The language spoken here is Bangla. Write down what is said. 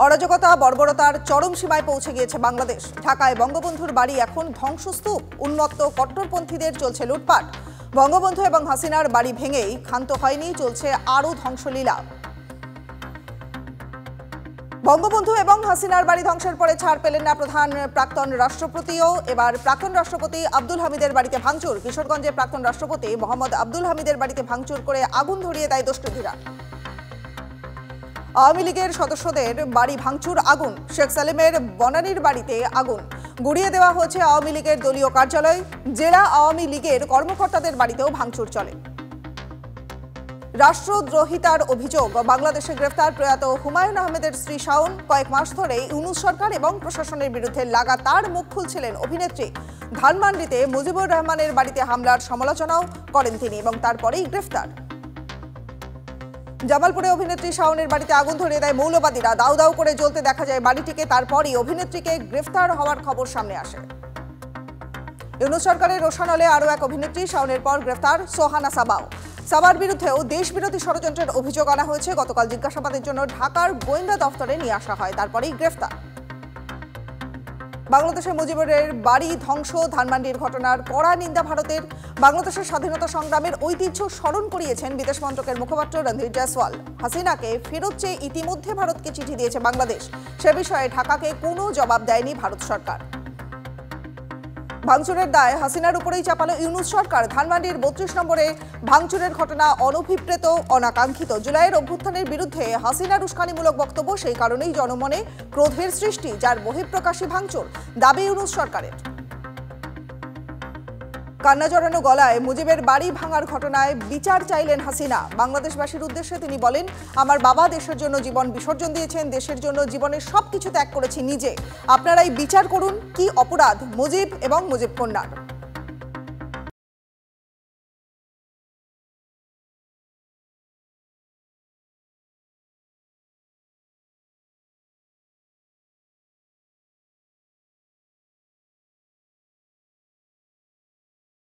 অরাজকতা বর্বরতার চরম সীমায় পৌঁছে গিয়েছে বাংলাদেশ। ঢাকায় বঙ্গবন্ধুর বাড়ি এখন ধ্বংসস্তূপ। উন্মত্ত কট্টরপন্থীদের চলছে লুটপাট। বঙ্গবন্ধু এবং হাসিনার বাড়ি ভেঙেই ক্ষান্ত হয়নি, চলছে আরও ধ্বংসলীলা। বঙ্গবন্ধু এবং হাসিনার বাড়ি ধ্বংসের পরে ছাড় পেলেন না প্রাক্তন রাষ্ট্রপতিও। এবার প্রাক্তন রাষ্ট্রপতি আব্দুল হামিদের বাড়িতে ভাঙচুর। কিশোরগঞ্জে প্রাক্তন রাষ্ট্রপতি মোহাম্মদ আব্দুল হামিদের বাড়িতে ভাঙচুর করে আগুন ধরিয়ে দেয় দুষ্কৃতীরা। আওয়ামী লীগের সদস্যদের বাড়ি ভাঙচুর, আগুন। শেখ সালেমের বনানীর বাড়িতে আগুন। গুড়িয়ে দেওয়া হয়েছে আওয়ামী লীগের দলীয় কার্যালয়। জেলা আওয়ামী লীগের কর্মকর্তাদের বাড়িতেও ভাঙচুর চলে। রাষ্ট্রদ্রোহিতার অভিযোগ বাংলাদেশে গ্রেফতার প্রয়াত হুমায়ুন আহমেদের স্ত্রী শাওন। কয়েক মাস ধরে ইউনূস সরকার এবং প্রশাসনের বিরুদ্ধে লাগাতার মুখ খুলছিলেন অভিনেত্রী। ধানমন্ডিতে মুজিবুর রহমানের বাড়িতে হামলার সমালোচনাও করেন তিনি এবং তারপরেই গ্রেফতার। জামালপুরে অভিনেত্রী শাওনের বাড়িতে আগুন ধরিয়ে দেয় মৌলবাদীরা। দাউ দাউ করে জ্বলতে দেখা যায় বাড়িটিকে। তারপরই অভিনেত্রীকে গ্রেফতার হওয়ার খবর সামনে আসে। ইউনূস সরকারের রোষানলে আরও এক অভিনেত্রী। শাওনের পর গ্রেফতার সোহানা সাবাও। সাবার বিরুদ্ধেও দেশবিরোধী ষড়যন্ত্রের অভিযোগ আনা হয়েছে। গতকাল জিজ্ঞাসাবাদের জন্য ঢাকার গোয়েন্দা দফতরে নিয়ে আসা হয়, তারপরেই গ্রেফতার। বাংলাদেশে মুজিবুরের বাড়ি ধ্বংস, ধানমন্ডির ঘটনার কড়া নিন্দা ভারতের। বাংলাদেশের স্বাধীনতা সংগ্রামের ঐতিহ্য স্মরণ করিয়েছেন বিদেশ মন্ত্রকের মুখপাত্র রণধীর জয়সওয়াল। হাসিনাকে ফেরত চেয়ে ইতিমধ্যে ভারতকে চিঠি দিয়েছে বাংলাদেশ। সে বিষয়ে ঢাকাকে কোনো জবাব দেয়নি ভারত সরকার। ভাঙচুরের দায় হাসিনার উপরেই চাপালো ইউনূস সরকার। ধানমন্ডির ৩২ নম্বরে ভাঙচুরের ঘটনা অনভিপ্রেত, অনাকাঙ্ক্ষিত। জুলাইয়ের অভ্যুত্থানের বিরুদ্ধে হাসিনার উস্কানিমূলক বক্তব্য, সেই কারণেই জনমনে ক্রোধের সৃষ্টি, যার বহিঃপ্রকাশী ভাঙচুর, দাবি ইউনূস সরকারের। কান্না জড়ানো গলায় মুজিবের বাড়ি ভাঙার ঘটনায় বিচার চাইলেন হাসিনা। বাংলাদেশবাসীর উদ্দেশ্যে তিনি বলেন, আমার বাবা দেশের জন্য জীবন বিসর্জন দিয়েছেন, দেশের জন্য জীবনের সবকিছু ত্যাগ করেছি নিজে। আপনারাই বিচার করুন কি অপরাধ মুজিব এবং মুজিব কন্যার।